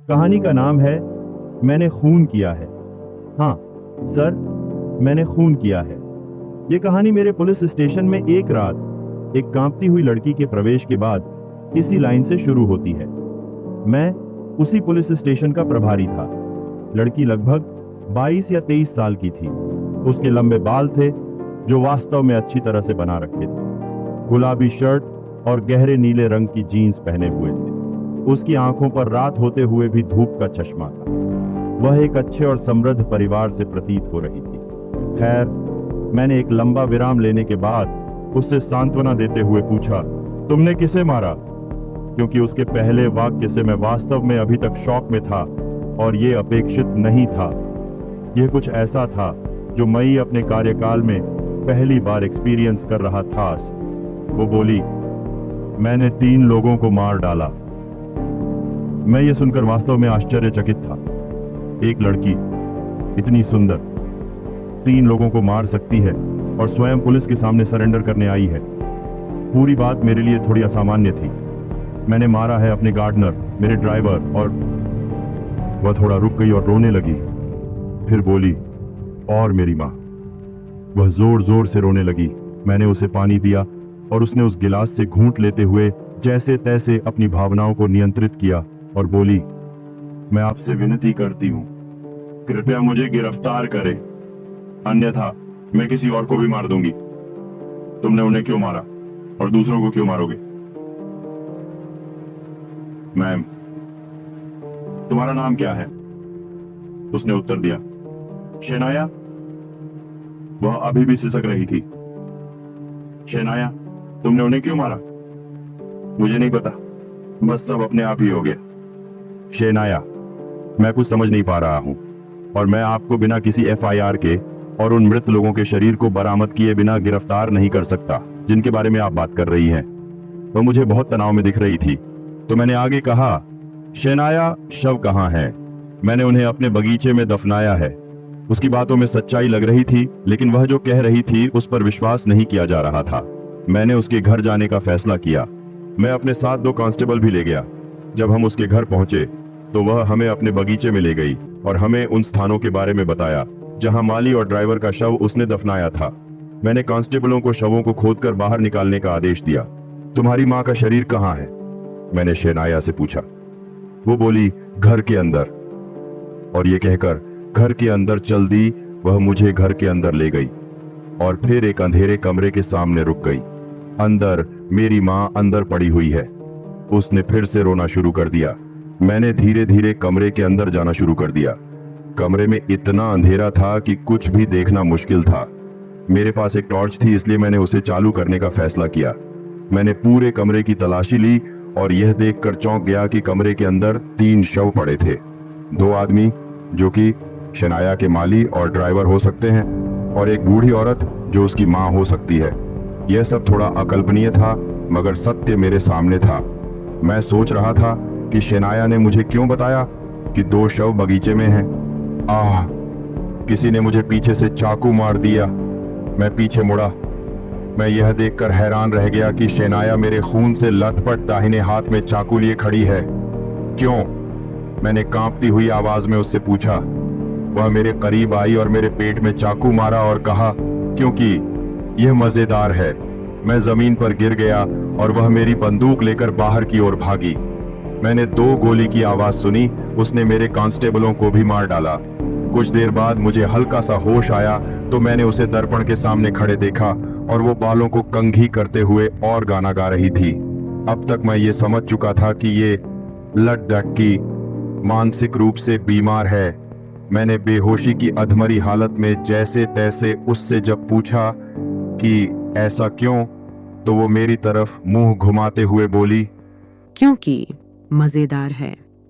कहानी का नाम है मैंने खून किया है। हाँ सर, मैंने खून किया है। ये कहानी मेरे पुलिस स्टेशन में एक रात एक कांपती हुई लड़की के प्रवेश के बाद इसी लाइन से शुरू होती है। मैं उसी पुलिस स्टेशन का प्रभारी था। लड़की लगभग 22 या 23 साल की थी। उसके लंबे बाल थे जो वास्तव में अच्छी तरह से बना रखे थे। गुलाबी शर्ट और गहरे नीले रंग की जीन्स पहने हुए थे। उसकी आंखों पर रात होते हुए भी धूप का चश्मा था। वह एक अच्छे और समृद्ध परिवार से प्रतीत हो रही थी। खैर, मैंने एक लंबा विराम लेने के बाद उससे सांत्वना देते हुए पूछा, तुमने किसे मारा? क्योंकि उसके पहले वाक्य से मैं वास्तव में अभी तक शॉक में था और यह अपेक्षित नहीं था। यह कुछ ऐसा था जो मई अपने कार्यकाल में पहली बार एक्सपीरियंस कर रहा था। वो बोली, मैंने 3 लोगों को मार डाला। मैं ये सुनकर वास्तव में आश्चर्यचकित था। एक लड़की इतनी सुंदर 3 लोगों को मार सकती है और स्वयं पुलिस के सामने सरेंडर करने आई है। पूरी बात मेरे लिए थोड़ी असामान्य थी। मैंने मारा है अपने गार्डनर, मेरे ड्राइवर। और वह थोड़ा रुक गई और रोने लगी। फिर बोली, और मेरी माँ। वह जोर जोर से रोने लगी। मैंने उसे पानी दिया और उसने उस गिलास से घूंट लेते हुए जैसे तैसे अपनी भावनाओं को नियंत्रित किया और बोली, मैं आपसे विनती करती हूं, कृपया मुझे गिरफ्तार करें, अन्यथा मैं किसी और को भी मार दूंगी। तुमने उन्हें क्यों मारा और दूसरों को क्यों मारोगे? मैम, तुम्हारा नाम क्या है? उसने उत्तर दिया, शेनाया। वह अभी भी सिसक रही थी। शेनाया, तुमने उन्हें क्यों मारा? मुझे नहीं पता, बस सब अपने आप ही हो गया। शेनाया, मैं कुछ समझ नहीं पा रहा हूं और मैं आपको बिना किसी एफआईआर के और उन मृत लोगों के शरीर को बरामद किए बिना गिरफ्तार नहीं कर सकता जिनके बारे में आप बात कर रही हैं। वह मुझे बहुत तनाव में दिख रही थी, तो मैंने आगे कहा, शेनाया, शव कहां है? मैंने उन्हें अपने बगीचे में दफनाया है। उसकी बातों में सच्चाई लग रही थी, लेकिन वह जो कह रही थी उस पर विश्वास नहीं किया जा रहा था। मैंने उसके घर जाने का फैसला किया। मैं अपने साथ 2 कांस्टेबल भी ले गया। जब हम उसके घर पहुंचे तो वह हमें अपने बगीचे में ले गई और हमें उन स्थानों के बारे में बताया जहां माली और ड्राइवर का शव उसने दफनाया था। मैंने कांस्टेबलों को शवों को खोदकर बाहर निकालने का आदेश दिया। तुम्हारी माँ का शरीर कहाँ है? मैंने शेनाया से पूछा। वो बोली, घर के अंदर। और ये कहकर घर के अंदर चल दी। वह मुझे घर के अंदर ले गई और फिर एक अंधेरे कमरे के सामने रुक गई। अंदर मेरी माँ अंदर पड़ी हुई है। उसने फिर से रोना शुरू कर दिया। मैंने धीरे धीरे कमरे के अंदर जाना शुरू कर दिया। कमरे में इतना अंधेरा था कि कुछ भी देखना मुश्किल था। मेरे पास एक टॉर्च थी, इसलिए मैंने उसे चालू करने का फैसला किया। मैंने पूरे कमरे की तलाशी ली और यह देखकर चौंक गया कि कमरे के अंदर 3 शव पड़े थे। 2 आदमी जो कि शेनाया के माली और ड्राइवर हो सकते हैं, और एक बूढ़ी औरत जो उसकी माँ हो सकती है। यह सब थोड़ा अकल्पनीय था, मगर सत्य मेरे सामने था। मैं सोच रहा था कि शेनाया ने मुझे क्यों बताया कि 2 शव बगीचे में हैं। आह! किसी ने मुझे पीछे से चाकू मार दिया। मैं पीछे मुड़ा। मैं यह देखकर हैरान रह गया कि शेनाया मेरे खून से लथपथ दाहिने हाथ में चाकू लिए खड़ी है। क्यों? मैंने कांपती हुई आवाज में उससे पूछा। वह मेरे करीब आई और मेरे पेट में चाकू मारा और कहा, क्योंकि यह मजेदार है। मैं जमीन पर गिर गया और वह मेरी बंदूक लेकर बाहर की ओर भागी। मैंने 2 गोली की आवाज सुनी। उसने मेरे कांस्टेबलों को भी मार डाला। कुछ देर बाद मुझे हल्का सा होश आया तो मैंने उसे दर्पण के सामने खड़े देखा और वो बालों को कंघी करते हुए और गाना गा रही थी। अब तक मैं ये समझ चुका था कि ये लड़की मानसिक रूप से बीमार है। मैंने बेहोशी की अधमरी हालत में जैसे तैसे उससे जब पूछा कि ऐसा क्यों, तो वो मेरी तरफ मुंह घुमाते हुए बोली, क्योंकि मजेदार है।